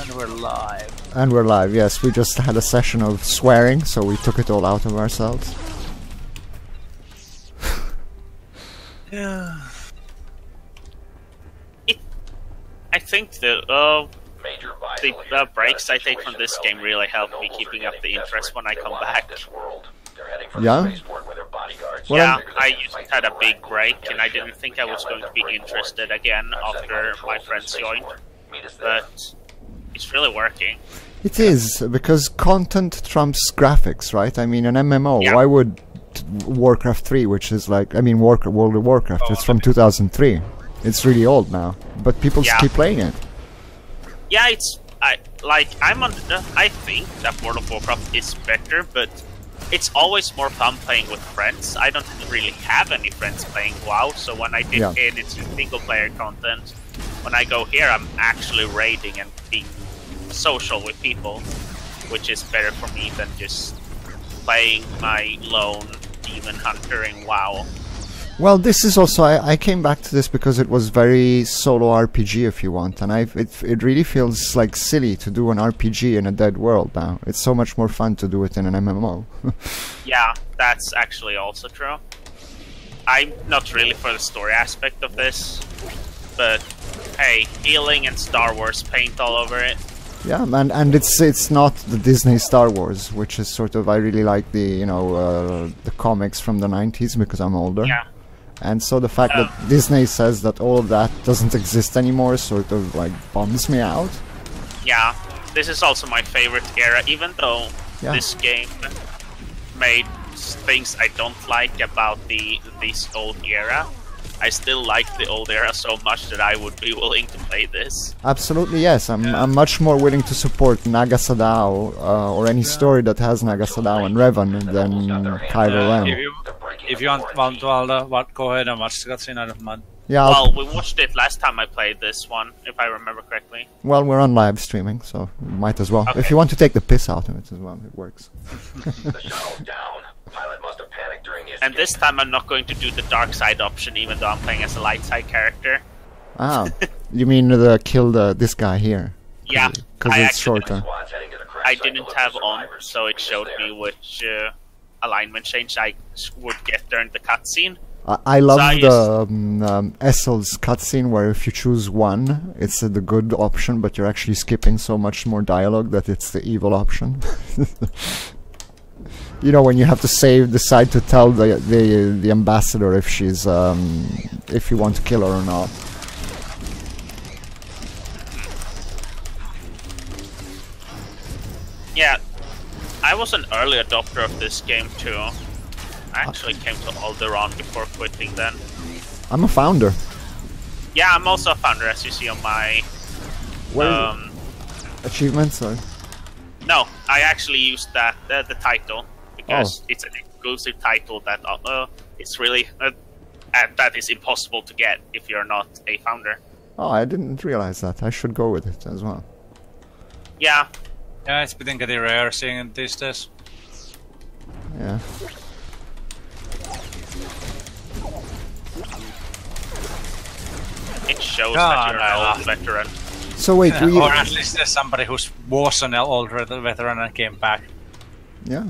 And we're live. And we're live, yes. We just had a session of swearing, so we took it all out of ourselves. Yeah. I think the breaks I take from this game really help me keeping up the interest when I come back. Yeah? Well, yeah, I had a big break and I didn't think I was going to be interested again after my friends joined. But it's really working. It is, because content trumps graphics, right? I mean, an MMO, yeah. Why would Warcraft 3, which is like, I mean, World of Warcraft, it's from 2003. It's really old now, but people keep playing it. Yeah, I think that World of Warcraft is better, but it's always more fun playing with friends. I don't really have any friends playing WoW, so when I did get into single-player content, when I go here, I'm actually raiding and being social with people, which is better for me than just playing my lone demon hunter in WoW. Well, this is also, I came back to this because it was very solo RPG, if you want, and it really feels like silly to do an RPG in a dead world now. It's so much more fun to do it in an MMO. Yeah, that's actually also true. I'm not really for the story aspect of this, but hey, healing and Star Wars paint all over it. Yeah, and it's not the Disney Star Wars, which is sort of, I really like the the comics from the 90s because I'm older. Yeah. And so the fact that Disney says that all of that doesn't exist anymore sort of like bums me out. Yeah, this is also my favorite era, even though this game made things I don't like about this old era. I still like the old era so much that I would be willing to play this. Absolutely, yes. I'm much more willing to support Naga Sadao or any story that has Naga Sadao and Revan than Kylo Ren. If you want to go ahead and watch the cutscene, I don't mind. Yeah. Well, we watched it last time I played this one, if I remember correctly. Well, we're on live streaming, so might as well. Okay. If you want to take the piss out of it as well, it works. And this time I'm not going to do the dark side option, even though I'm playing as a light side character. Ah, you mean the kill this guy here? Yeah, because it's shorter. I didn't have on, so it showed me which alignment change I would get during the cutscene. I love the Essel's cutscene where if you choose one, it's the good option, but you're actually skipping so much more dialogue that it's the evil option. You know, when you have to decide to tell the ambassador if she's if you want to kill her or not. Yeah, I was an early adopter of this game too. I actually came to Alderaan before quitting then. I'm a founder. Yeah, I'm also a founder, as you see on my achievements. Or? No, I actually used that the title because it's an exclusive title that it's really that is impossible to get if you're not a founder. Oh, I didn't realize that. I should go with it as well. Yeah. Yeah, it's been getting rare seeing it these days. Yeah. It shows that you're an old veteran. So wait, or at least there's somebody who was an old veteran and came back. Yeah.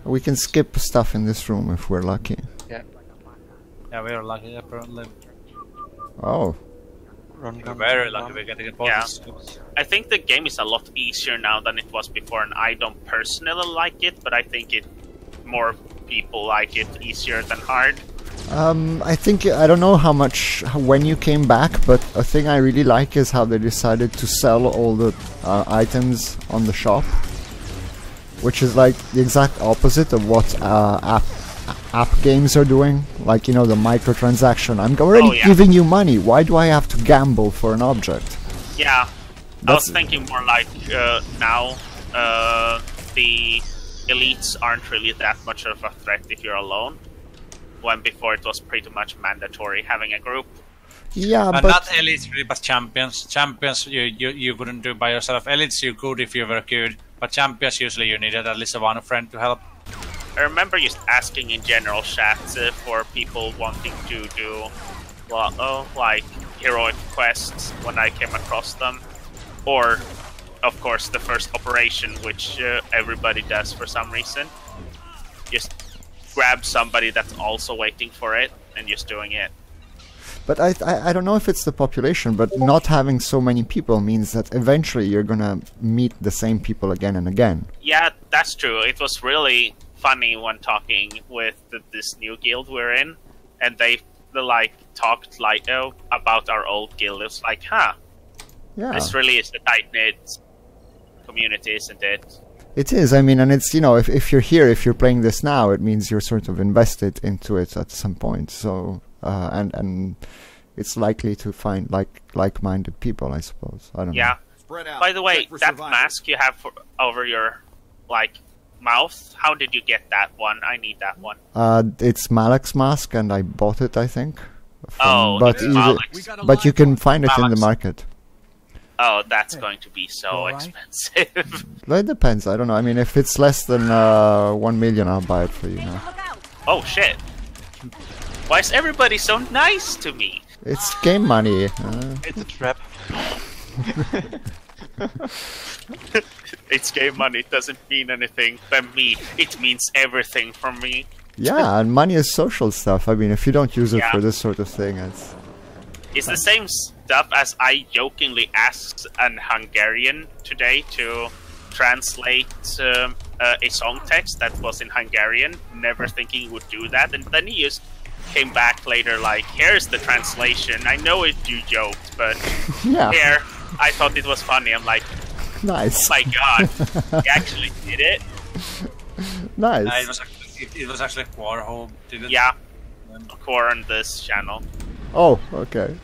We can skip stuff in this room if we're lucky. Yeah. Yeah, we're lucky apparently. Oh. We're very lucky we're getting a bonus. Yeah. I think the game is a lot easier now than it was before, and I don't personally like it, but I think more people like it easier than hard. I think, I don't know when you came back, but a thing I really like is how they decided to sell all the items on the shop, which is like the exact opposite of what app games are doing. Like, you know, the microtransaction. I'm already giving you money, why do I have to gamble for an object? Yeah, I was thinking more like now the elites aren't really that much of a threat if you're alone. When before it was pretty much mandatory having a group. Yeah, but not elites really, but champions. Champions you wouldn't do by yourself. Elites you could if you were good, but champions usually you needed at least one friend to help. I remember just asking in general chats for people wanting to do like heroic quests when I came across them, or of course, the first operation, which everybody does for some reason. Just grab somebody that's also waiting for it and just doing it. But I don't know if it's the population, but not having so many people means that eventually you're gonna meet the same people again and again. Yeah, that's true. It was really funny when talking with this new guild we're in, and they like talked like about our old guild. It's like, huh, Yeah. this really is the tight-knit community, isn't it? It is, I mean, and it's, you know, if you're here, if you're playing this now, it means you're sort of invested into it at some point, so, and it's likely to find like-minded people, I suppose. I don't know. Yeah. By the way, that mask you have over your, like, mouth, how did you get that one? I need that one. It's Malek's mask, and I bought it, I think. Oh, but you can find it in the market. Oh, that's going to be so expensive. Well, it depends. I don't know. I mean, if it's less than 1 million, I'll buy it for you now. Oh shit! Why is everybody so nice to me? It's game money. It's a trap. It's game money. It doesn't mean anything for me. It means everything for me. Yeah, and money is social stuff. I mean, if you don't use it for this sort of thing, it's the same stuff as I jokingly asked an Hungarian today to translate a song text that was in Hungarian, never thinking he would do that, and then he just came back later like, here's the translation. I know you joked, but here, I thought it was funny. I'm like, nice. Oh my god, he actually did it. Nice. It was actually Koan who did it. Yeah, Koan on this channel. Oh, okay.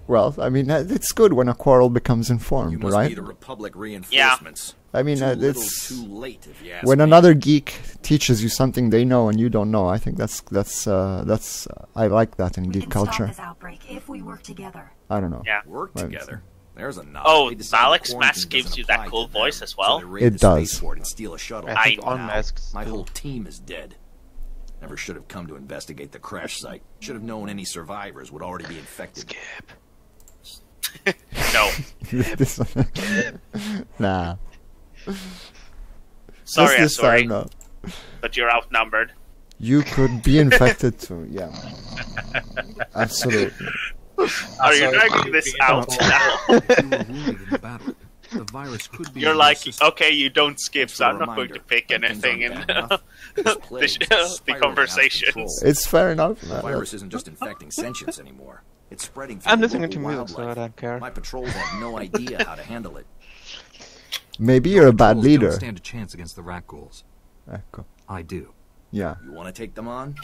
Well, I mean, it's good when a quarrel becomes informed, You must right? be the Republic reinforcements. I mean, it's too late if you ask when me. another geek teaches you something they know and you don't know. I think that's I like that in geek culture. Stop this outbreak if we work together. I don't know. Yeah. Work together. There's a nod. Oh, Malek's mask gives you that cool voice as well. So they raid It the does. spaceport and steal a shuttle. I think all masks My do. whole team is dead. Never should have come to investigate the crash site. Should have known any survivors would already be infected. Skip. No. Nah. Sorry, Just this sorry, time, no. but you're outnumbered. You could be infected too. Yeah. Absolutely. Are you dragging this out now? The virus could be You're like, okay, you don't skip, so I'm not going to pick anything in the conversations. It's fair enough. The virus isn't just infecting sentients anymore. It's spreading through I'm the listening to local music, so I wildlife. don't care. My patrols have no idea how to handle it. Maybe you're a bad Ghouls leader. Don't stand a chance against the rat ghouls. Ecco. I do. Yeah. You want to take them on?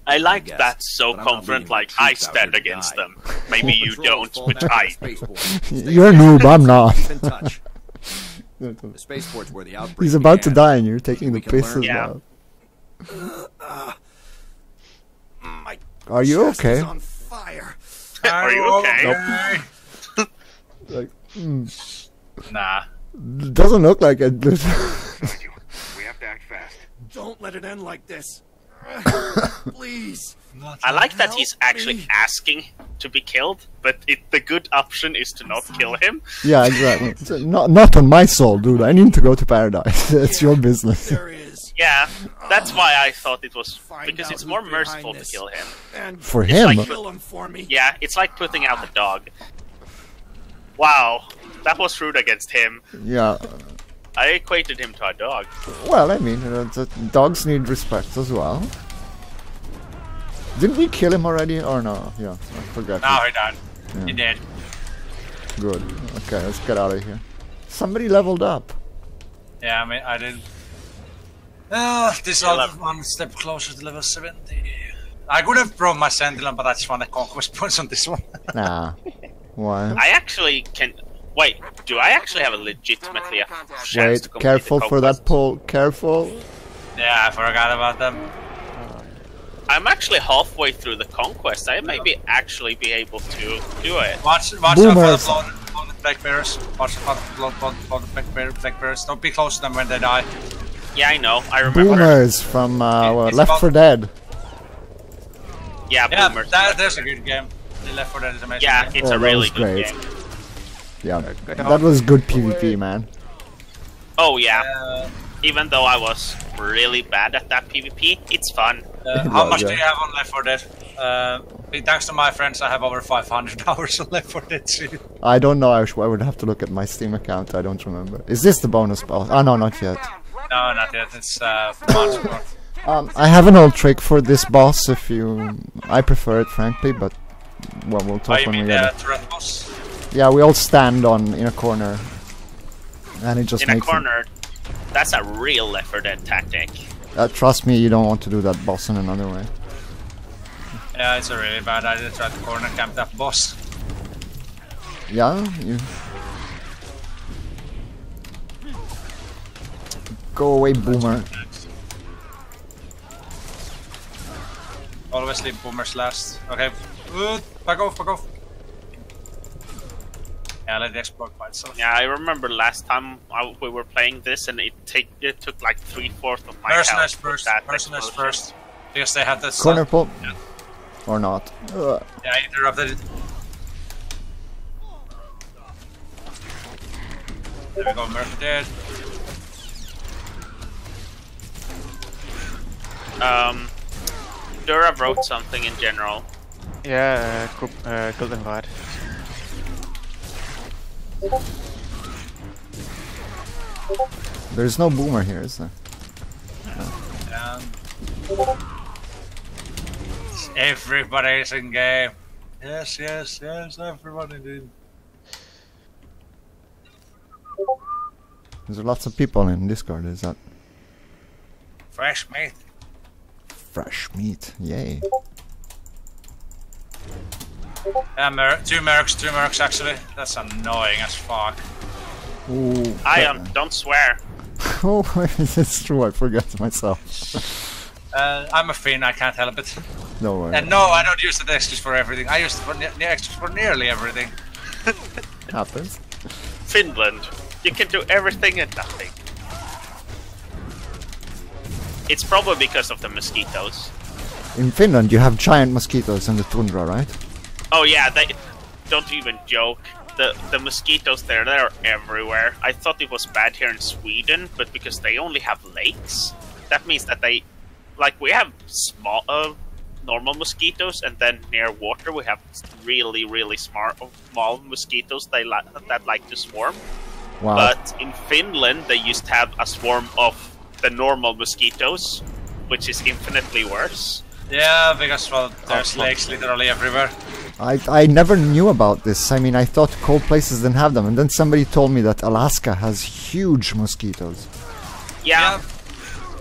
I like guess, that so but I'm not confident, leaving like, the I troops out here stand to against die. them. Maybe you Patrols don't, fall but back to I. the spaceport. Stay You're a noob, I'm not. Keep in touch. The spaceport's where the outbreak He's about to began. die and you're taking the We can piss learn. as Yeah. well. My Are you chest okay? is on fire. Are you okay? Like, Nah. doesn't look like it. We have to act fast. Don't let it end like this. Please. I like that he's actually asking to be killed, but the good option is to not kill him. Yeah, exactly. So, not on my soul, dude. I need to go to paradise. It's your business. There he is. Yeah, that's why I thought it was, Find because out it's more who's merciful behind to this. kill him. And For It's him? like- kill him for me. Yeah, it's like putting out a dog. Wow, that was rude against him. Yeah. I equated him to a dog. Well, I mean, dogs need respect as well. Didn't we kill him already? Or no? Yeah, I forgot. Now he died. He did. Good. Okay, let's get out of here. Somebody leveled up. Yeah, I mean, I did. This was one step closer to level 70. I could have brought my Sentinel, but I just want the conquest points on this one. Nah. Why? I actually can... Wait, do I actually have a legitimately a chance to Wait, complete careful the for conquest? that pole. Careful. Yeah, I forgot about them. I'm actually halfway through the conquest. I maybe actually be able to do it. Watch out Boomers. for the blooded black bears. Watch out for the black bears. Don't be close to them when they die. Yeah, I know. I remember. Boomers from It's Left about- 4 Dead. Yeah, Yeah, boomers. there's a good game. The Left 4 Dead is amazing. Yeah, it's Oh, a that really was good great. game. Yeah, that was good PvP, man. Oh yeah. Even though I was really bad at that PvP, it's fun. How much do you have on Left 4 Dead? Thanks to my friends, I have over 500 hours on Left 4 Dead 2. I don't know, I would have to look at my Steam account, I don't remember. Is this the bonus boss? Oh no, not yet. No, not yet, it's months more. I have an old trick for this boss if you... I prefer it frankly, but... Well, we'll talk when we get it. Turret boss? Yeah, we all stand in a corner. And it just in a makes corner, that's a real Left 4 Dead tactic. trust me, you don't want to do that boss in another way. Yeah, it's a really bad idea to try to corner camp that boss. Yeah, you... Go away, boomer. Always leave boomers last. Okay, back off, back off. Yeah, let it explode by itself. Yeah, I remember last time we were playing this, and it took like 3/4 of my Mercenaries health. first, mercenaries first. Because they have this... Corner pull. Yeah. Or not. Yeah, I interrupted it. There we go, Murphy dead. Dura wrote something in general. Yeah, golden rod. There's no boomer here, is there? Everybody's in game. Yes, yes, yes, everybody did. There's lots of people in Discord, is that? Fresh meat. Fresh meat, yay. Yeah, two mercs actually. That's annoying as fuck. Ooh. Don't swear. Oh, it's true, I forget myself. I'm a Finn, I can't help it. No worry. And no, I don't use the extras for everything. I use it for extras for nearly everything. Happens. Finland. You can do everything and nothing. It's probably because of the mosquitoes. In Finland, you have giant mosquitoes in the tundra, right? Oh yeah, they don't even joke. The mosquitoes there, they're everywhere. I thought it was bad here in Sweden, but because they only have lakes, that means that they, like, we have small, normal mosquitoes, and then near water we have really small mosquitoes that like to swarm. Wow. But in Finland, they used to have a swarm of the normal mosquitoes, which is infinitely worse. Yeah, because well, there's lakes literally everywhere. I never knew about this. I mean, I thought cold places didn't have them, and then somebody told me that Alaska has huge mosquitoes. Yeah.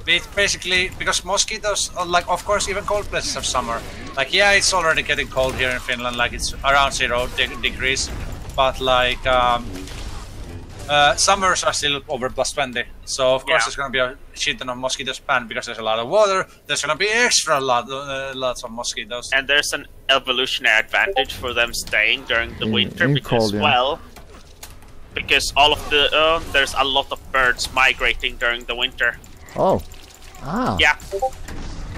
It's basically because mosquitoes, like, of course, even cold places have summer. Like, yeah, it's already getting cold here in Finland, like it's around 0 degrees, but like summers are still over +20. So of course there's gonna be a shit ton of mosquitoes banned because there's a lot of water. There's gonna be extra lots of mosquitoes. And there's an evolutionary advantage for them staying during the winter in because, cold, yeah. well, because all of the there's a lot of birds migrating during the winter. Oh. Ah. Yeah.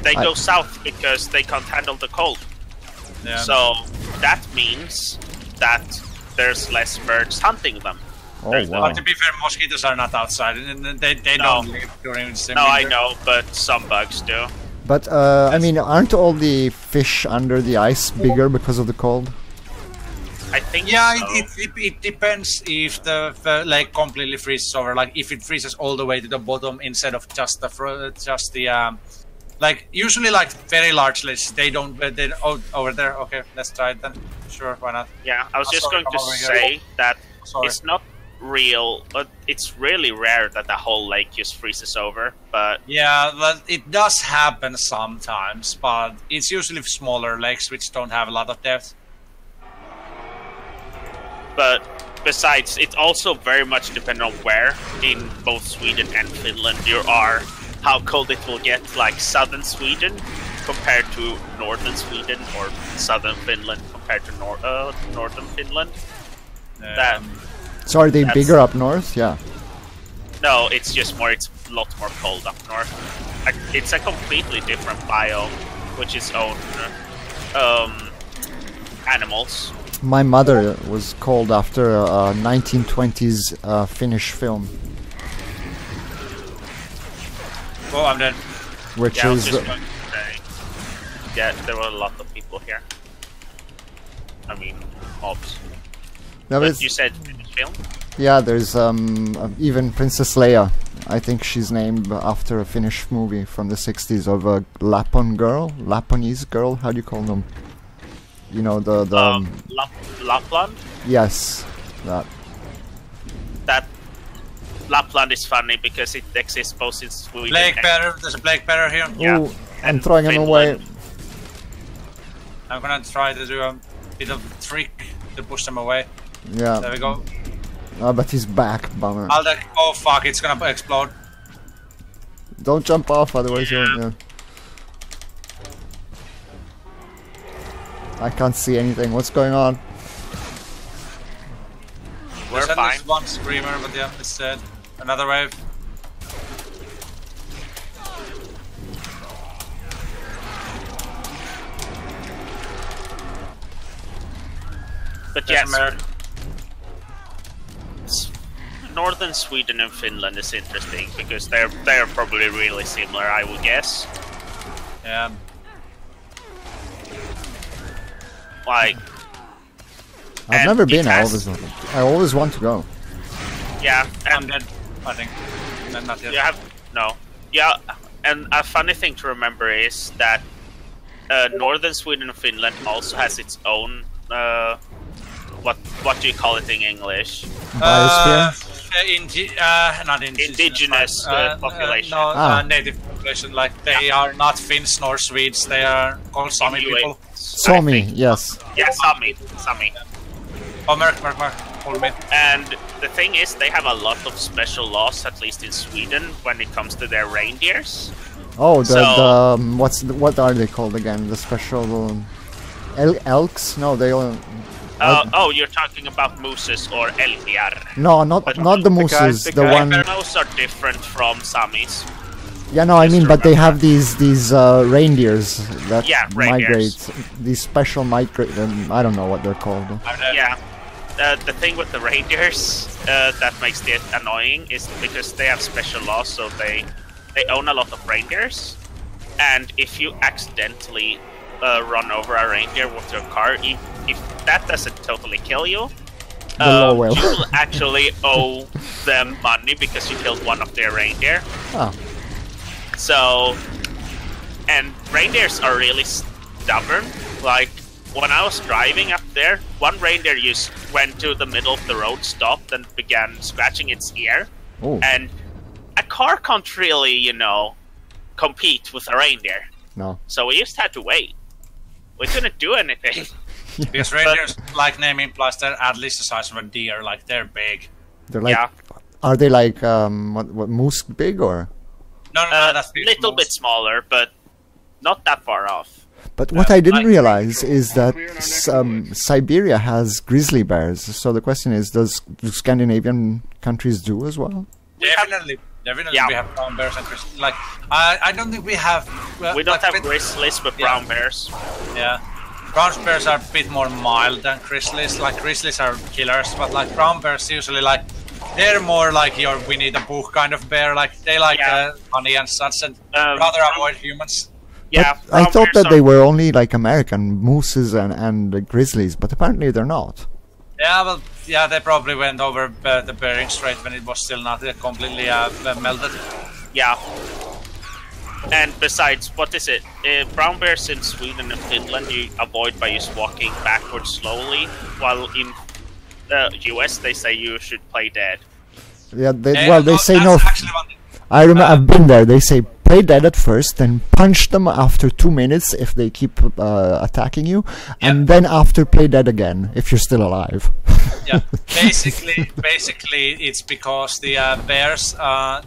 They go south because they can't handle the cold. Yeah. So that means that there's less birds hunting them. Oh, wow. But to be fair, mosquitoes are not outside. They don't live during the No, I winter. know, but some bugs do. But, I mean, aren't all the fish under the ice bigger because of the cold? I think Yeah, so. it depends if the lake completely freezes over. Like if it freezes all the way to the bottom instead of just the like usually like very large lakes they don't. Over there. Okay, let's try it then. Sure, why not? Yeah, I was just sorry, going to come over here. say that Sorry. it's not real, but it's really rare that the whole lake just freezes over. But Yeah, well, it does happen sometimes, but it's usually smaller lakes which don't have a lot of depth. But besides, it also very much depends on where in both Sweden and Finland you are, how cold it will get, like southern Sweden compared to northern Sweden, or southern Finland compared to northern Finland. That So are they That's- bigger up north? Yeah. no, it's just more. It's a lot more cold up north. It's a completely different biome, which is own animals. My mother was called after a 1920s Finnish film, Oh, I'm dead. which Yeah, I was is just going to say. Yeah, there were a lot of people here. I mean, mobs. no, But it's, you said Finnish film? yeah. There's even Princess Leia. I think she's named after a Finnish movie from the 60s of a Lapponese girl. How do you call them? You know the Lapland? yes, that. That Lapland is funny because it exists both in Sweden Plague and bearer. There's a plague bearer here. Yeah. Ooh, I'm And throwing him away. Finland. I'm gonna try to do a bit of trick to push them away. There Yeah, we go. but he's back. Bummer. Oh fuck! It's gonna explode. Don't jump off, otherwise you'll. Yeah. I can't see anything. What's going on? We're There's at fine. least one screamer, but yeah, it's dead. Another wave. But There's yes, a mare. northern Sweden and Finland is interesting because they're probably really similar, I would guess. Yeah. Like, I've and never it been. has- I always want to go. yeah, I'm and dead. I think. No, not yet. you have no, yeah, and a funny thing to remember is that northern Sweden and Finland also has its own what do you call it in English? Biosphere. Not Indigenous population. No, Ah. native population. Like they are not Finns nor Swedes. They are called Sami Inuit. people. Sami, yes. Yeah, Sami. Oh, Merc, hold me. And the thing is, they have a lot of special laws, at least in Sweden, when it comes to their reindeers. Oh, So- what are they called again? The special elks? No, they all. Oh, you're talking about mooses or elgar. No, not the mooses. the The guy- one. Those are different from Samis. Yeah, no, I Just mean, but they remember. have these reindeers that Yeah, reindeers. migrate. These special migrate. I don't know what they're called. I'm dead. Yeah. The thing with the reindeers that makes it annoying is because they have special laws, so they own a lot of reindeers, and if you accidentally run over a reindeer with your car, if that doesn't totally kill you, The law will. you'll actually owe them money because you killed one of their reindeer. Ah, So, and reindeers are really stubborn. Like, when I was driving up there, one reindeer just went to the middle of the road, stopped, and began scratching its ear. oh And a car can't really, compete with a reindeer. no. So we just had to wait. We couldn't do anything. Because reindeers, like name implies, they're at least the size of a deer. Like they're big. They're like. Yeah. Are they like what moose big or? No, that's A little bit smaller, but not that far off. But what I didn't I- realize is that Siberia has grizzly bears. So the question is, do Scandinavian countries do as well? Definitely, Yeah. we have brown bears and grizzlies. Like I don't think we have. We don't like, have grizzlies, but Yeah. brown bears. Yeah, brown bears are a bit more mild than grizzlies. Like grizzlies are killers, but like brown bears usually like they're more like your Winnie the Pooh kind of bear. Like they like Yeah. honey and such, and Um, rather avoid humans. Yeah, But I brown thought bears that they are- were only like American mooses and grizzlies, but apparently they're not. Yeah, well, yeah, they probably went over the Bering Strait when it was still not completely melted. Yeah. And besides, what is it? Brown bears in Sweden and Finland you avoid by just walking backwards slowly, while in the US they say you should play dead. Yeah, they No, say that's no. actually one thing. I remember I've been there. They say play dead at first, then punch them after 2 minutes if they keep attacking you, and then after play dead again if you're still alive. Yeah, basically, it's because the bears.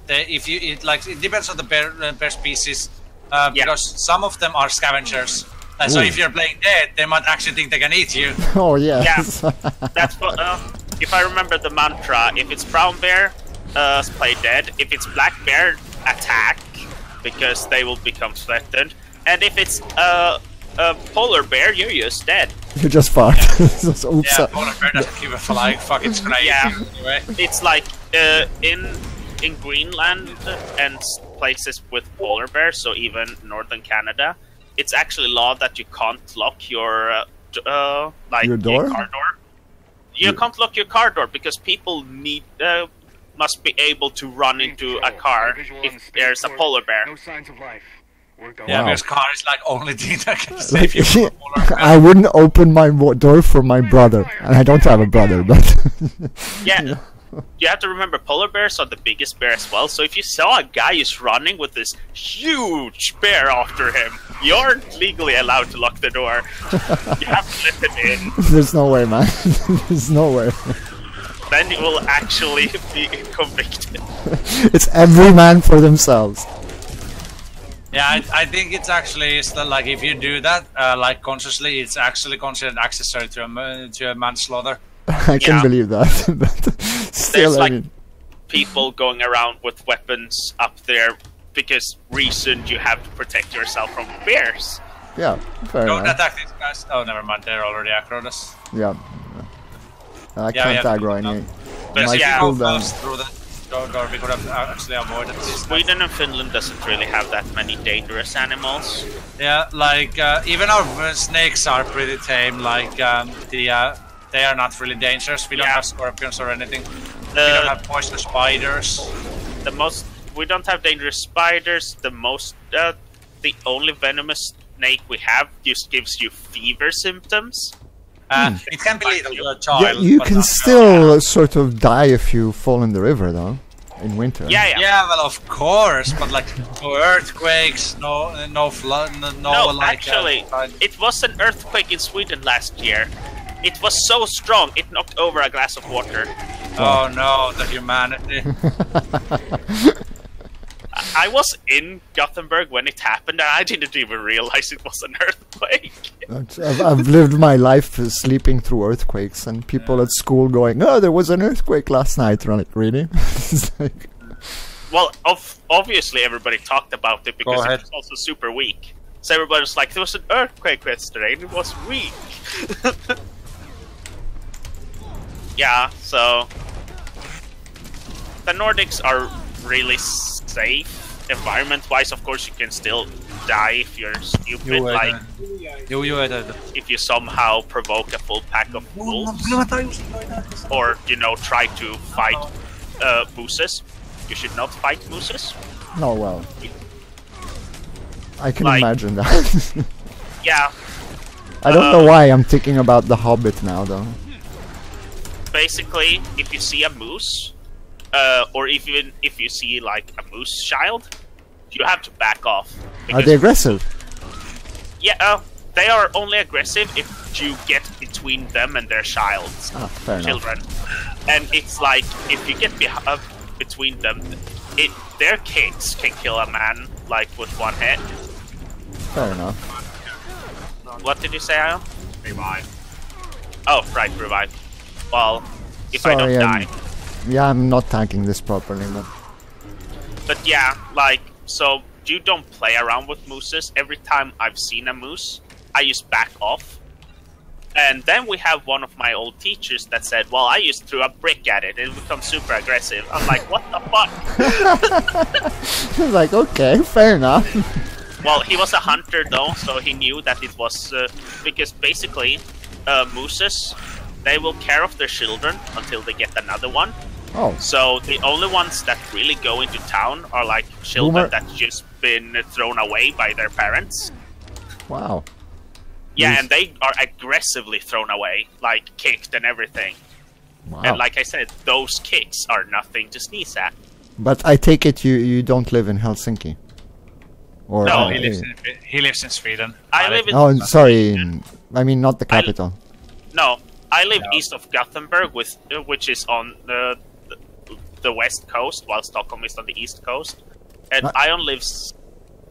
It depends on the bear species. Because some of them are scavengers. So Ooh. if you're playing dead, they might actually think they can eat you. Oh yes. That's what, if I remember the mantra, if it's brown bear, play dead. If it's black bear, attack, because they will become threatened. And if it's a polar bear, you're just dead. You just fart. So, oops. Yeah, polar bear doesn't give a flying fuck. It's crazy. Yeah. Anyway. It's like in Greenland and places with polar bears, so even northern Canada, it's actually law that you can't lock your Your door? car door. You can't lock your car door because people must be able to run into a car if there's a polar bear. No signs of life. We're going. Yeah, Wow. because car is like only thing that can Like, save you from a polar bear. I wouldn't open my door for my brother, and I don't have a brother, but Yeah. You have to remember, polar bears are the biggest bear as well. So if you saw a guy who's running with this huge bear after him, you aren't legally allowed to lock the door. You have to let him in. there's no way, man. There's no way. Then you will actually be convicted. It's every man for themselves. Yeah, I think it's actually still like if you do that like consciously, it's actually considered accessory to a manslaughter. I can Yeah. believe that, but still, There's I like mean, people going around with weapons up there because reason you have to protect yourself from bears. yeah, fair Don't enough. attack these guys. Oh, never mind. They're already aggroed us. Yeah. I Yeah, can't we have to aggro do any. But My if you go cooldown. fast through the door, we could have actually avoided this. Sweden and Finland doesn't really have that many dangerous animals. Yeah, like even our snakes are pretty tame. Like they are not really dangerous. We don't Yeah. have scorpions or anything. We don't have poisonous spiders. We don't have dangerous spiders. The only venomous snake we have just gives you fever symptoms. It can be lethal to a Yeah, child. you but can not- still sort of die if you fall in the river, though, in winter. Yeah. Yeah, well, of course, but like no earthquakes, no flood, no No, like. actually, it was an earthquake in Sweden last year. It was so strong, it knocked over a glass of water. Oh no, the humanity. I was in Gothenburg when it happened, and I didn't even realize it was an earthquake. I've lived my life sleeping through earthquakes, and people at school going, "Oh, there was an earthquake last night." And I'm like, really? It's like, Well, obviously everybody talked about it because ahead. it was also super weak. So everybody was like, there was an earthquake yesterday, and it was weak. Yeah, so the Nordics are really safe. Environment-wise, of course, you can still die if you're stupid, like if you somehow provoke a full pack of wolves, or, you know, try to fight mooses. You should not fight mooses. oh well. I can Like- imagine that. Yeah, I don't know why I'm thinking about The Hobbit now, though. basically, if you see a moose, or even if you see like a moose child, you have to back off. Are because- they aggressive? Yeah, they are only aggressive if you get between them and their childs, Ah, fair enough. children. And it's like if you get between them, their kicks can kill a man like with one hit. Fair enough. What did you say, Ion? Revive. Oh, right, revive. Well, if Sorry, I don't die. Yeah, I'm not tanking this properly, but But yeah, like, so you don't play around with mooses. Every time I've seen a moose, I just back off. And then we have one of my old teachers that said, well, I just threw a brick at it and it becomes super aggressive. I'm like, what the fuck? like, okay, fair enough. Well, he was a hunter though, so he knew that it was, because basically, mooses, they will care of their children until they get another one. Oh, So the only ones that really go into town are like children Boomer. that's just been thrown away by their parents. wow. Yeah, Yes. and they are aggressively thrown away, like kicked and everything. Wow. And like I said, those kicks are nothing to sneeze at. But I take it you don't live in Helsinki? Or No, he lives in Sweden. I live in Oh, sorry. I mean, not the capital. No, I live east of Gothenburg, which is on the west coast, while Stockholm is on the east coast. And Ion lives.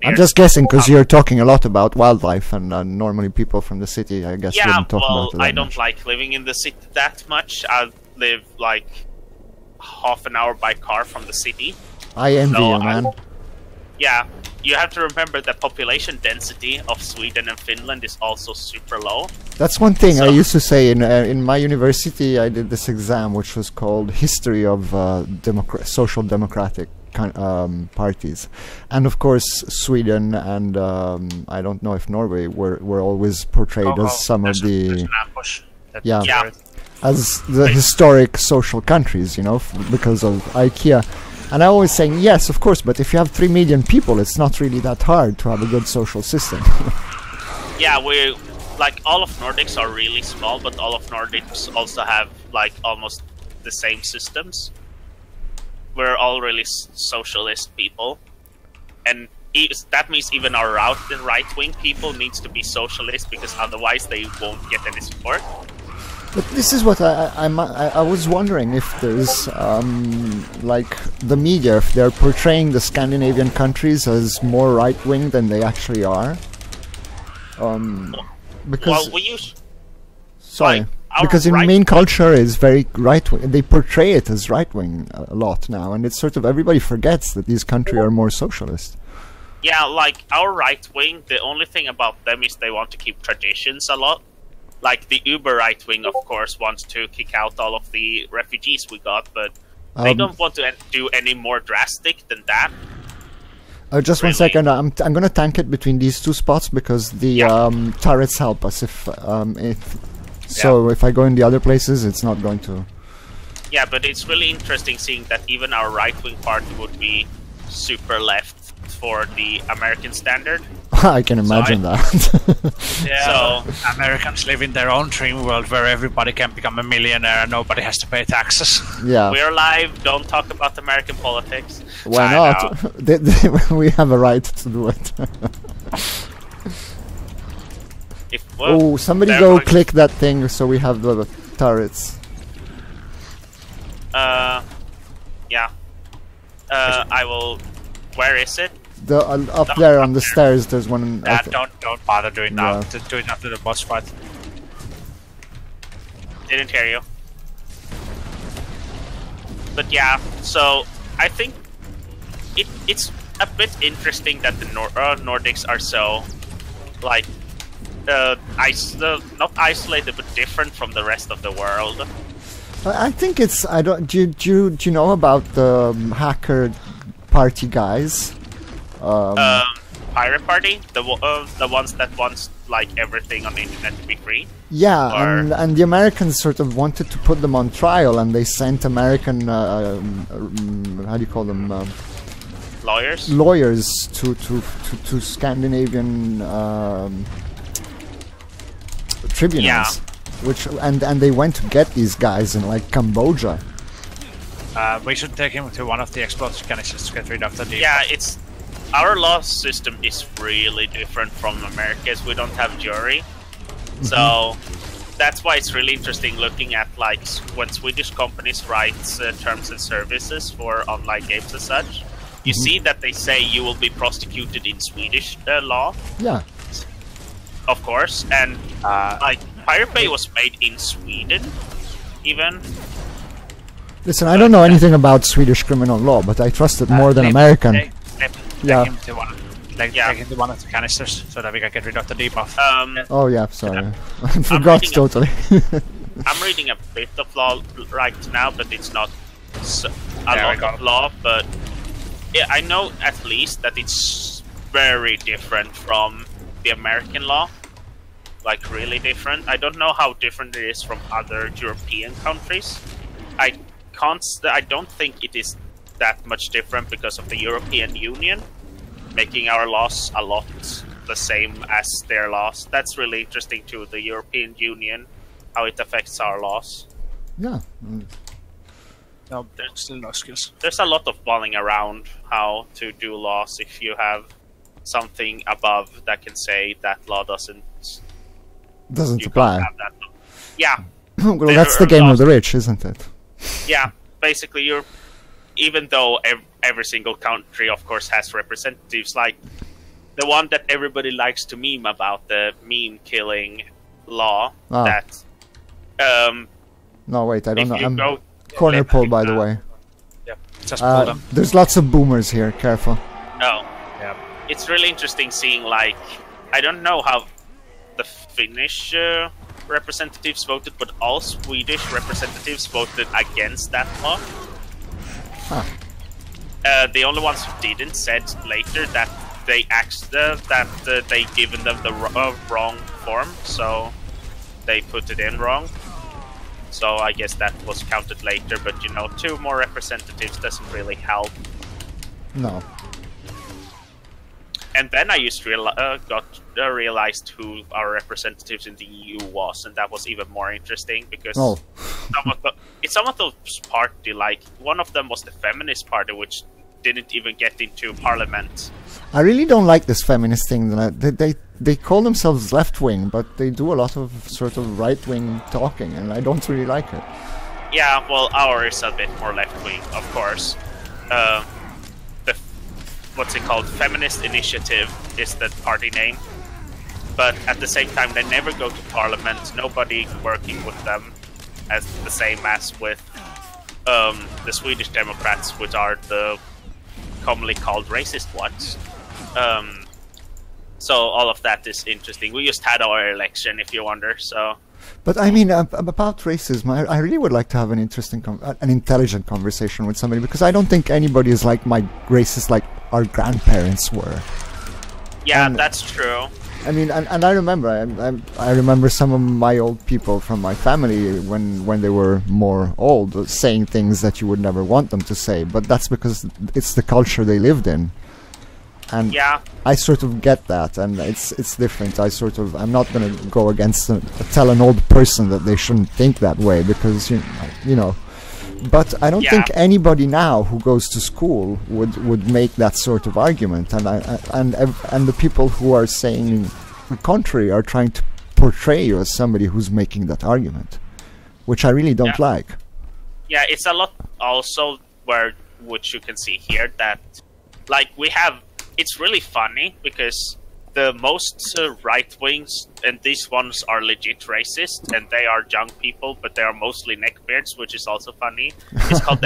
I'm near just guessing because Stockholm. you're talking a lot about wildlife, and normally people from the city, I guess, Yeah, wouldn't talk well, about it that I don't much. like living in the city that much. I live like half an hour by car from the city. I envy No, you, man. Yeah, you have to remember the population density of Sweden and Finland is also super low. That's one thing I So- used to say in my university. I did this exam which was called History of Social Democratic parties, and of course Sweden and I don't know if Norway were always portrayed as some of there's the an ambush. Yeah. Yeah. as the historic social countries, you know, because of IKEA. And I always saying, yes, of course, but if you have 3 million people, it's not really that hard to have a good social system. Yeah, we like all of Nordics are really small, but all of Nordics also have like almost the same systems. We're all really socialist people, and that means even our right-wing people needs to be socialist because otherwise they won't get any support. But this is what I was wondering, if there's like the media, if they're portraying the Scandinavian countries as more right-wing than they actually are. Because Well, we use sorry, like, our because in right- main culture is very right-wing. They portray it as right-wing a lot now, and it's sort of everybody forgets that these countries are more socialist. yeah, like our right wing. The only thing about them is they want to keep traditions a lot. Like the uber right wing, of course, wants to kick out all of the refugees we got, but they don't want to do any more drastic than that. Just one Really? second. I'm gonna tank it between these two spots because the Yeah. turrets help us. If if I go in the other places, it's not going to. Yeah, but it's really interesting seeing that even our right wing party would be super left for the American standard. I can imagine that. Yeah, So- Americans live in their own dream world where everybody can become a millionaire and nobody has to pay taxes. Yeah. We're live. Don't talk about American politics. Why I not? know. We have a right to do it. Oh, somebody they're go going- click that thing so we have the turrets. Yeah. I will. Where is it? The up there on the stairs. There's one. I thi- Don't bother doing now. Yeah. Do it after the boss fight. Didn't hear you. But yeah, so I think it's a bit interesting that the Nordics are so like not isolated but different from the rest of the world. I think it's. I don't. Do you know about the hacker party guys? Pirate Party, the ones that wants like everything on the internet to be free. Yeah, Or- and the Americans sort of wanted to put them on trial, and they sent American how do you call them Lawyers. lawyers to Scandinavian tribunals, which and they went to get these guys in like Cambodia. We should take him to one of the explosive canisters to get rid of the demon. Yeah, it's our law system is really different from America's. We don't have jury, so that's why it's really interesting looking at like when Swedish companies write terms and services for online games and such. You see that they say you will be prosecuted in Swedish law, Yeah, of course, and like Pirate Bay was made in Sweden, even. listen, I don't know anything about Swedish criminal law, but I trust it more than American. Yeah. Take him to one. Take him to one of the canisters so that we can get rid of the debuff. Oh yeah, sorry, I forgot reading totally. I'm reading a bit of law right now, but it's not a There we lot go. of law. But yeah, I know at least that it's very different from the American law, like really different. I don't know how different it is from other European countries. I don't think it is that much different because of the European Union making our laws a lot the same as their laws. That's really interesting too. The European Union, how it affects our laws. Yeah. No, still no skills. There's a lot of mulling around how to do laws if you have something above that can say that law doesn't Doesn't you apply. can't have that. Yeah, Well, that's the game of the rich, isn't it? yeah. Basically, even though every single country, of course, has representatives, like the one that everybody likes to meme about, the meme killing law. Ah. That No, wait, I don't if know. you I'm go corner pole, by the way. Yep, just pull them. There's lots of boomers here. Careful. oh it's really interesting seeing, like, I don't know how the Finnish representatives voted, but all Swedish representatives voted against that law. Huh. The only ones who didn't said later that they they given them the wrong form, so they put it in wrong. So I guess that was counted later, but you know, 2 more representatives doesn't really help. No. And then I just realized who our representatives in the EU was, and that was even more interesting because some of those party, like one of them was the Feminist Party, which didn't even get into parliament. I really don't like this feminist thing. They call themselves left-wing, but they do a lot of sort of right-wing talking, and I don't really like it. Yeah, well, ours is a bit more left-wing, of course. What's it called? Feminist Initiative is the party name. But at the same time, they never go to parliament. Nobody working with them, as the same as with the Swedish Democrats, which are the commonly called racist ones. So all of that is interesting. We just had our election, if you wonder. So. But I mean, about racism, I really would like to have an interesting, an intelligent conversation with somebody, because I don't think anybody is like racist like our grandparents were. Yeah, and, that's true. I mean, and I remember, I remember some of my old people from my family when they were more old saying things that you would never want them to say, but that's because it's the culture they lived in. And yeah. I sort of get that, and it's different. I'm not gonna go against tell an old person that they shouldn't think that way, because you know. But I don't think anybody now who goes to school would make that sort of argument, and the people who are saying the contrary are trying to portray you as somebody who's making that argument, which I really don't like. Yeah, it's a lot also which you can see here that, like, we have. It's really funny because the most right wings, and these ones are legit racist, and they are young people, but they are mostly neckbeards, which is also funny. It's called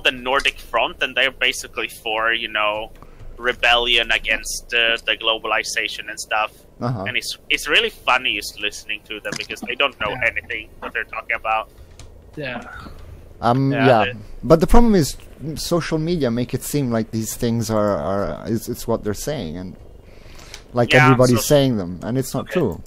the Nordic Front, and they're basically for, you know, rebellion against the globalization and stuff. And it's really funny just listening to them because they don't know anything what they're talking about. But the problem is social media make it seem like these things it's what they're saying, and like everybody's saying them, and it's not true.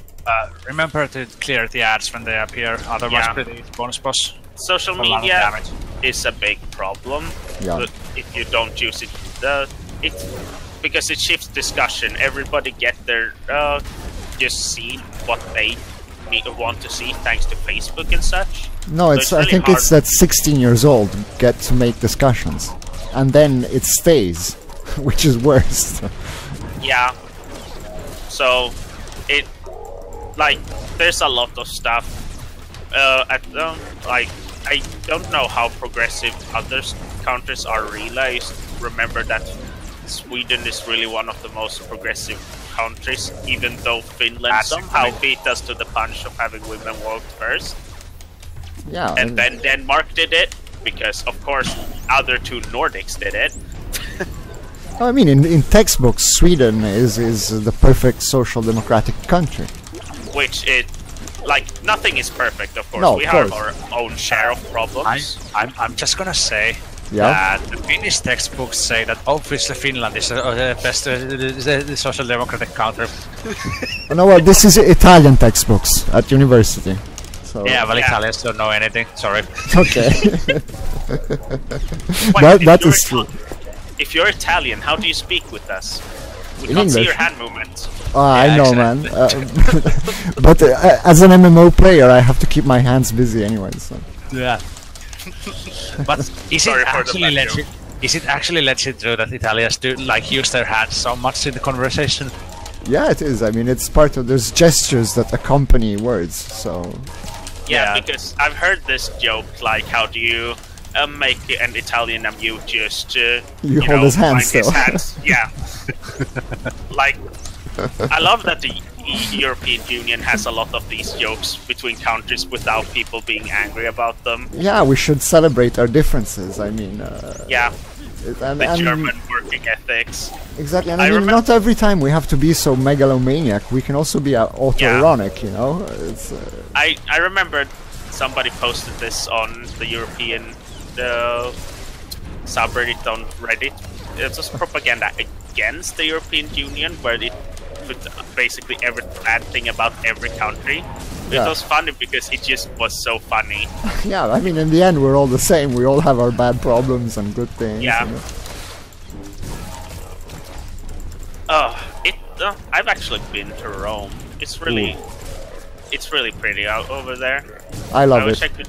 Remember to clear the ads when they appear, otherwise pretty bonus boss. Social media is a big problem, but if you don't use it, because it shifts discussion. Everybody get their just see what they want to see thanks to Facebook and such. No, I think it's that 16 years old get to make discussions, and then it stays, which is worse. Yeah. So like, there's a lot of stuff. Like, I don't know how progressive other countries are really. I remember that Sweden is really one of the most progressive countries, even though Finland somehow beat us to the punch of having women vote first. Yeah, and then Denmark did it, because of course other 2 Nordics did it. I mean, in textbooks, Sweden is the perfect social democratic country. Which like, nothing is perfect, of course. No, we have our own share of problems. I'm just gonna say that the Finnish textbooks say that obviously Finland is the best the social democratic country. No, well, this is Italian textbooks at university. So. Yeah, well, Italians don't know anything. Sorry. Okay. that is true. If you're Italian, how do you speak with us? We In can't see English. your hand movements. I know, man. But as an MMO player, I have to keep my hands busy anyway. So. Yeah. But is it actually legit true that Italians do use their hands so much in the conversation? Yeah, it is. I mean, it's part of. There's gestures that accompany words. So. Yeah, because I've heard this joke, like, how do you make an Italian mute just you hold his hands still. Yeah. Like, I love that the European Union has a lot of these jokes between countries without people being angry about them. Yeah, we should celebrate our differences. I mean, the German working ethics. Exactly, and I mean, not every time we have to be so megalomaniac. We can also be auto-ironic, you know? It's, I remember somebody posted this on the European subreddit on Reddit. It was propaganda against the European Union, where it put basically every bad thing about every country. It was funny because it just was so funny. Yeah, I mean, in the end, we're all the same. We all have our bad problems and good things. Yeah. You know? I've actually been to Rome. It's really pretty out over there. I love wish it. I could.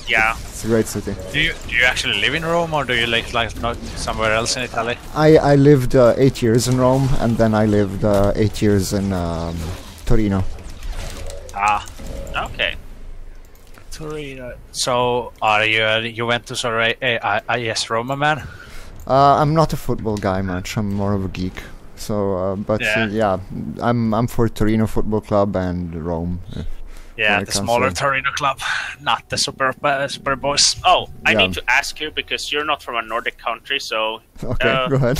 Yeah. It's a great city. Do you actually live in Rome, or do you like not somewhere else in Italy? I lived 8 years in Rome, and then I lived 8 years in Torino. Ah. Okay. Torino. So, are you went to yes, Roma, man? I'm not a football guy much. I'm more of a geek. So, I'm for Torino Football Club and Rome. Yeah, the smaller Torino club, not the super boys. Oh, I need to ask you because you're not from a Nordic country, so. Okay, go ahead.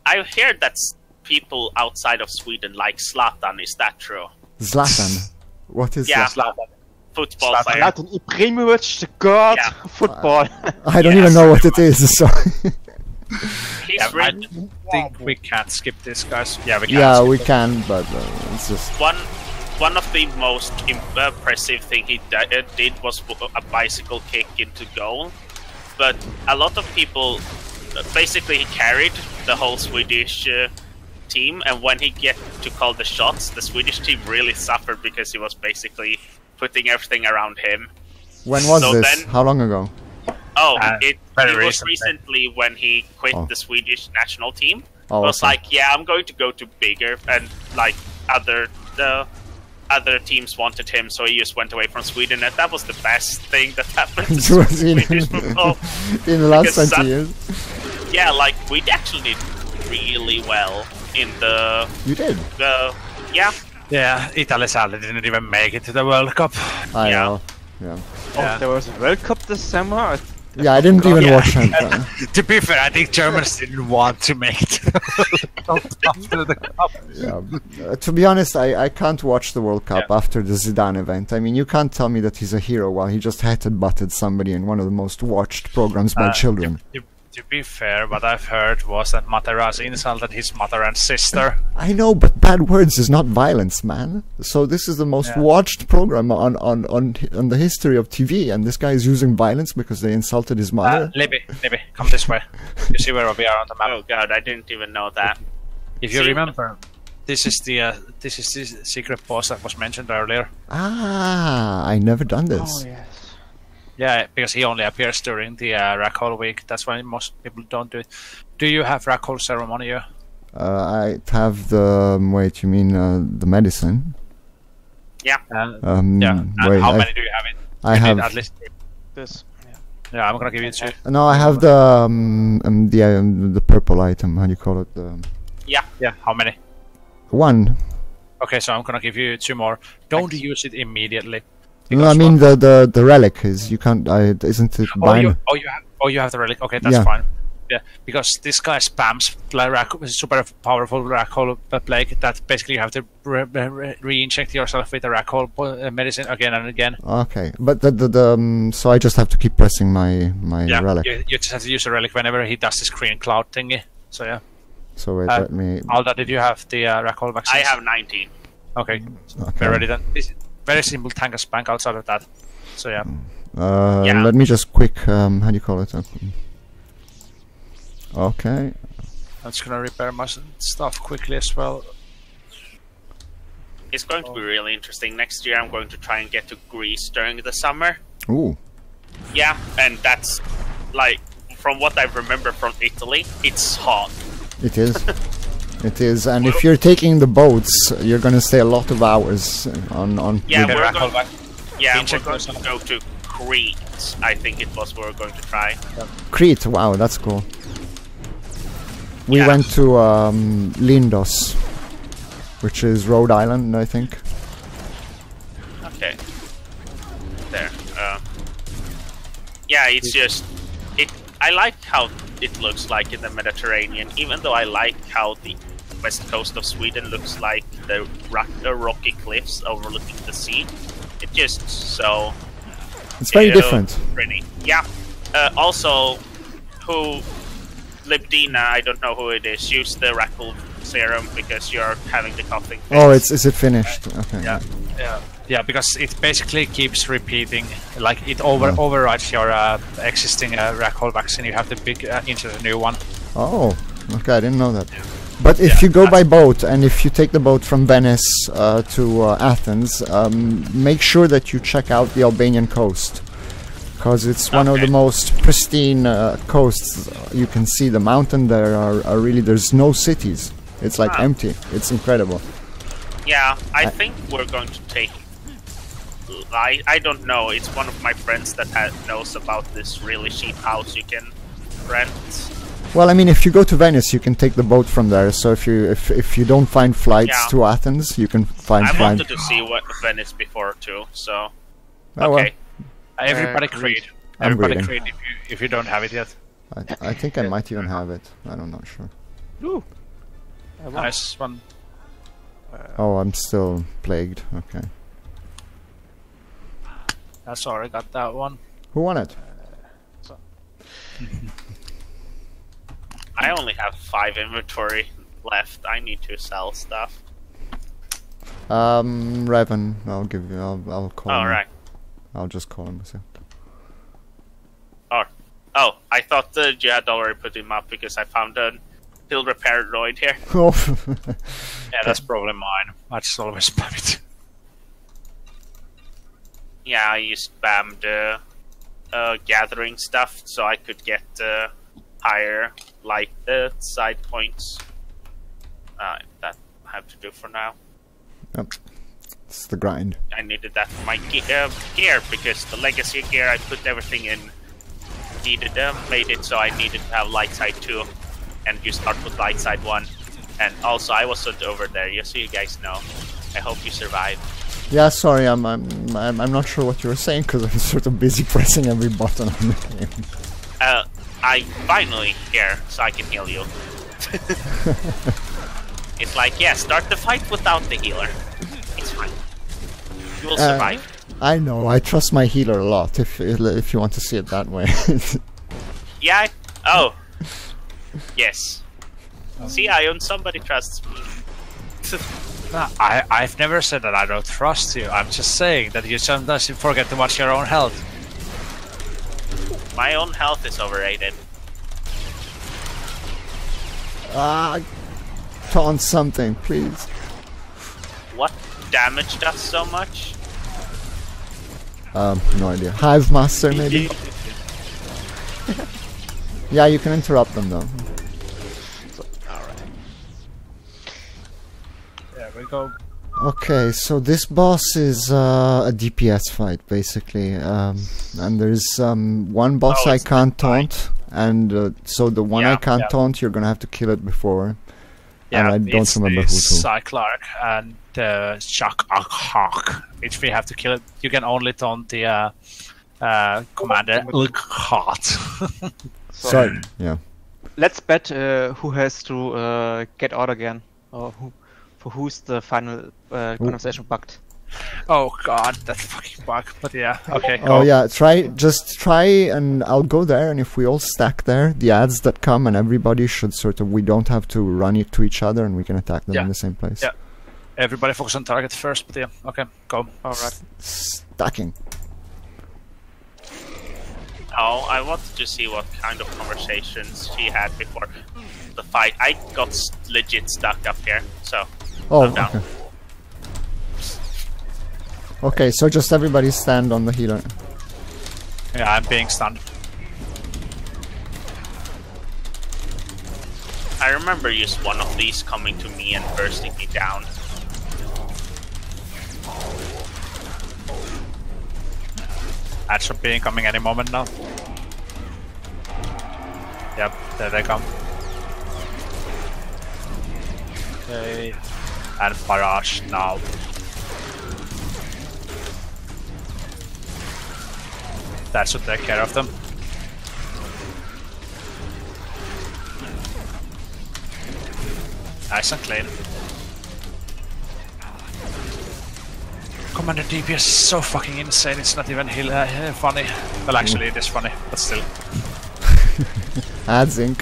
I heard that people outside of Sweden like Zlatan. Is that true? Zlatan. What is that? Zlatan. Football player. Zlatan Ibrahimovic, the god of football. I don't even know what it is. So. I think we can't skip this, guys. Yeah, we can. Yeah, we can, but it's just one of the most impressive thing he did was a bicycle kick into goal. But a lot of people, basically, he carried the whole Swedish team, and when he get to call the shots, the Swedish team really suffered because he was basically putting everything around him. When was this? How long ago? Oh, it was recently when he quit the Swedish national team. Oh, it was like, yeah, I'm going to go to bigger, and like other teams wanted him, so he just went away from Sweden, and that was the best thing that happened to Swedish football. In the last 20 years. Yeah, like we actually did really well in the. You did. Yeah, Italy sadly didn't even make it to the World Cup. I know. Yeah. Oh, there was a World Cup this summer. Yeah, I didn't even watch it. To be fair, I think Germans didn't want to make it after the cup. Yeah, to be honest, I can't watch the World Cup after the Zidane event. I mean, you can't tell me that he's a hero while he just headbutted somebody in one of the most watched programs by children. To be fair, what I've heard was that Materazzi insulted his mother and sister. I know, but bad words is not violence, man. So this is the most watched program on the history of TV, and this guy is using violence because they insulted his mother. Libby, come this way. You see where we are on the map. Oh god, I didn't even know that. If you remember, this is the secret post that was mentioned earlier. Ah, I never done this. Oh yes. Yeah, because he only appears during the Rackhole week. That's why most people don't do it. Do you have Rackhole ceremony? I have the wait. You mean the medicine? Yeah. Wait, how many do you have it? I have at least This. Yeah, I'm gonna give you 2. No, I have the purple item. How do you call it? Yeah. How many? 1. Okay, so I'm gonna give you 2 more. Don't use it immediately. No, I mean the relic is you can't. Isn't it? You have the relic. Okay, that's fine. Yeah, because this guy spams super powerful Rackhole plague that basically you have to re-inject yourself with the Rackhole medicine again and again. Okay, but so I just have to keep pressing my relic. You just have to use the relic whenever he does this green cloud thingy. So yeah. So wait, let me. Alda, did you have the Rackhole vaccine? I have 19. Okay, we're ready then. Very simple tank and spank outside of that. So yeah. Let me just quick. How do you call it? Okay. I'm just gonna repair my stuff quickly as well. It's going to be really interesting. Next year I'm going to try and get to Greece during the summer. Ooh. Yeah, and that's like from what I remember from Italy, it's hot. It is. It is, and if you're taking the boats, you're gonna stay a lot of hours on. Yeah, we're going to go to Crete. I think it was we're going to try. Crete, wow, that's cool. We went to Lindos, which is Rhode Island, I think. Okay. There. Yeah, it's just I like how it looks like in the Mediterranean. Even though I like how the west coast of Sweden looks like the rocky cliffs overlooking the sea. It just so... It's very different. Pretty. Yeah. Also, Libdina, I don't know who it is, use the Rackle serum because you're having the coughing fits. Oh, is it finished? Okay. Yeah, because it basically keeps repeating, like it overrides your existing Rackle vaccine. You have to pick insert a new one. Oh, okay, I didn't know that. But if you go by boat, and if you take the boat from Venice to Athens, make sure that you check out the Albanian coast, because it's one of the most pristine coasts. You can see the mountain there are really, there's no cities. It's like empty. It's incredible. Yeah, I think we're going to take... I don't know, it's one of my friends that knows about this really cheap house you can rent. Well, I mean, if you go to Venice, you can take the boat from there. So if you don't find flights to Athens, you can find. I wanted to see what Venice before too. So okay. Everybody create. Everybody create if you don't have it yet. I think I might even have it. I'm not sure. Ooh. Nice one. Oh, I'm still plagued. Okay. Sorry, got that one. Who won it? I only have 5 inventory left. I need to sell stuff. Raven, I'll give you. I'll call him. Alright. I'll just call him. So. Oh, I thought you had already put him up because I found a hill repair droid here. Oh. Yeah, that's probably mine. I just always spam it. Yeah, I used spammed gathering stuff so I could get higher like the side points. That I have to do for now. Yep. It's the grind. I needed that for my gear because the legacy gear I put everything in made it so I needed to have light side 2 and you start with light side 1. And also I wasn't over there, just so you guys know. I hope you survived. Yeah, sorry, I'm not sure what you were saying because I'm sort of busy pressing every button on the game. I finally here, so I can heal you. It's like, yeah, start the fight without the healer. It's fine. You will survive. I know, I trust my healer a lot, if you want to see it that way. Yeah, oh. Yes. See, Ion, somebody trusts me. No, I've never said that I don't trust you. I'm just saying that you sometimes forget to watch your own health. My own health is overrated. Taunt something, please. What damage does so much? No idea. Hive Master, maybe? Yeah, you can interrupt them though. There we go. Okay, so this boss is a DPS fight, basically. And there's one boss I can't taunt, and so the one I can't taunt, you're gonna have to kill it before. Yeah, and I don't remember who to. Cyclark and Shak-Hawk, which we have to kill it. You can only taunt the commander Hot. Sorry. Yeah. Let's bet who has to get out again, or who's the final conversation bugged. Oh god, that fucking bug. But yeah, okay. Go. Oh yeah, just try, and I'll go there, and if we all stack there, the ads that come and everybody should sort of, we don't have to run it to each other, and we can attack them in the same place. Yeah. Everybody focus on target first, but yeah, okay, go. Alright. Stacking. Oh, I wanted to see what kind of conversations she had before the fight. I got legit stuck up here, so I'm down. Okay. Okay, so just everybody stand on the healer. Yeah, I'm being stunned. I remember just one of these coming to me and bursting me down. That should be incoming any moment now. Yep, there they come. Okay, and barrage now. That should take care of them. Nice and clean. Commander DPS is so fucking insane, it's not even funny. Well, actually, it is funny, but still. Adzink.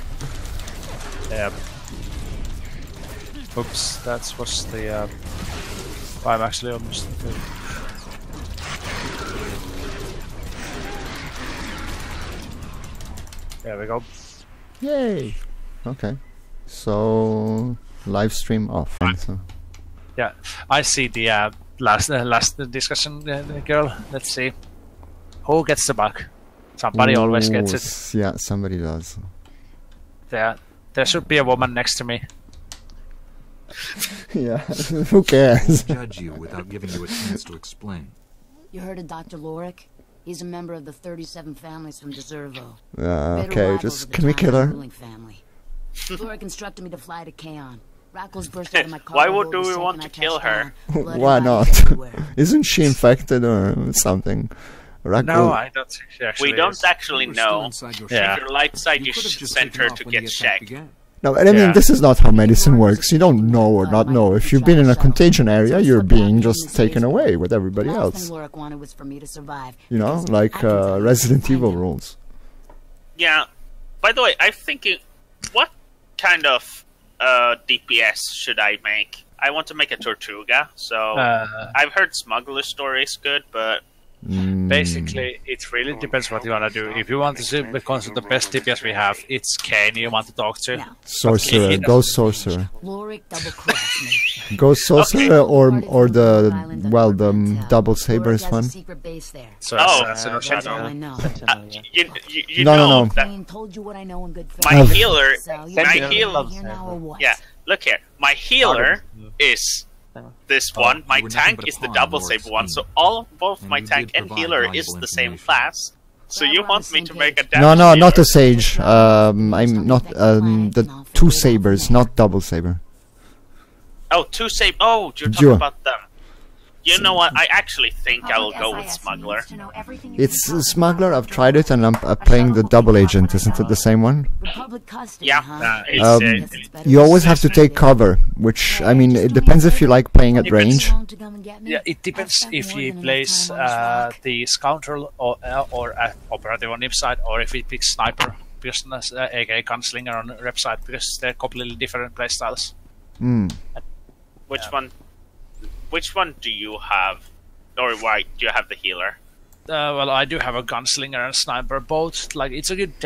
Yeah. Oops, that was the. I'm actually almost. There we go. Yay! Okay. So live stream off. So. Yeah, I see the last discussion, girl. Let's see. Who gets the bug? Somebody always gets it. Yeah, somebody does. There should be a woman next to me. Yeah, who cares? Judge you without giving you a chance to explain. You heard of Dr. Lorik? He's a member of the 37 families from Deservo. Okay, just can we kill her? Lorik instructed me to fly to Koan. Rackles burst out of my car. Why do we want to kill her? Why not? Isn't she infected or something? No, I don't think she actually We don't is. actually know. Yeah. If you're light side, you should send her to get checked. No, I mean, this is not how medicine works. You don't know or not know. If you've been in a contagion area, you're being just taken away with everybody else. You know, like Resident Evil rules. Yeah. By the way, I'm thinking, what kind of DPS should I make? I want to make a Tortuga, so I've heard Smuggler Story is good, but basically, it really depends what you want to do. If you want to see because the best DPS we have, it's Kane you want to talk to. Sorcerer, go Sorcerer. Go Sorcerer or the Double Sabers one. So No. my healer, yeah, look here, my healer is this one, my tank is the double saber one, so both my tank and healer is the same class. So you want me to make a damage No, not the Sage. I'm not the 2 sabers, not double saber. Oh, 2 saber. Oh, you're talking about them. You know what? I actually think I will go with Smuggler. It's Smuggler. I've tried it, and I'm playing the double agent. Isn't it the same one? Yeah. You always have to take cover, which I mean, it depends if you like playing at range. Yeah, it depends if he plays the scoundrel or operative on hip side, or if he picks sniper, because aka gunslinger on rep side, because they're completely different playstyles. Which one do you have? Or why do you have the healer? Well, I do have a gunslinger and sniper both. Like, it's a good